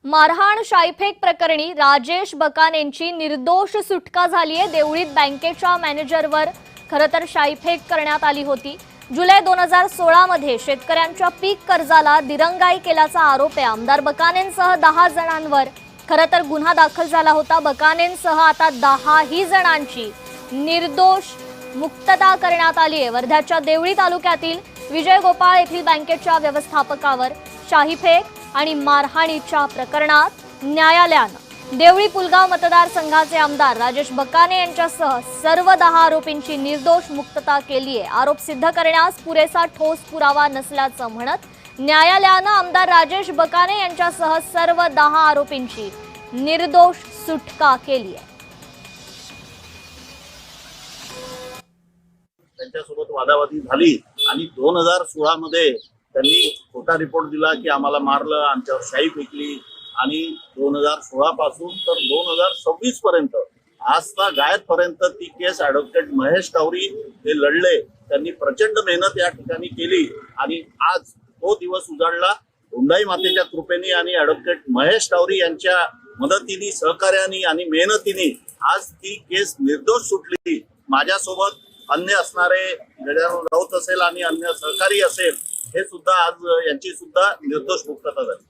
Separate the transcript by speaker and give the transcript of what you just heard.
Speaker 1: मारहाण शाईफेक प्रकरणी राजेश बकानेंची निर्दोष सुटका झाली आहे। देवळीत बँकेच्या मॅनेजरवर खरं तर शाईफेक करण्यात आली होती। जुलै 2016 मध्ये शेतकऱ्यांच्या पीक कर्जाला दिरंगाई केल्याचा आरोप आहे। आमदार बकानेंसह 10 जणांवर खरं तर गुन्हा दाखल झाला होता। बकानेंसह आता 10 जणांची निर्दोष मुक्तता करण्यात आली आहे। वर्ध्याच्या देवळी तालुक्यातील विजय गोपाळ येथील बँकेच्या व्यवस्थापकावर शाईफेक आणि मारहाणीच्या प्रकरणात न्यायालयानं देवळी पुलगाव मतदारसंघाचे आमदार राजेश बकाने यांच्यासह सर्व 10 आरोपींची निर्दोष मुक्तता केली आहे। आरोप सिद्ध करण्यास पुरेसा ठोस पुरावा नसल्याचं म्हणत न्यायालयानं आमदार राजेश बकाने यांच्यासह सर्व 10 आरोपींची निर्दोष सुटका केली आहे।
Speaker 2: त्यांच्यासोबत वादावादी झाली आणि 2016 मध्ये त्यांनी खोटा रिपोर्ट दिला की आम्हाला मारलं, आमच्यावर शाई फेकली आणि 2016 पासून तर 2026 पर्यंत आजचा गायतपर्यंत ती केस ॲडव्होकेट महेश टावरी हे लढले। त्यांनी प्रचंड मेहनत या ठिकाणी केली आणि आज तो दिवस उजाडला। हुंडाई मातेच्या कृपेने आणि ॲडव्होकेट महेश टावरी यांच्या मदतीने, सहकार्याने आणि मेहनतीने आज ती केस निर्दोष सुटली। माझ्यासोबत अन्य असणारे गजानन राऊत असेल आणि अन्य सहकारी असेल हे सुद्धा आज यांची सुद्धा निर्दोष मुक्तता झाली।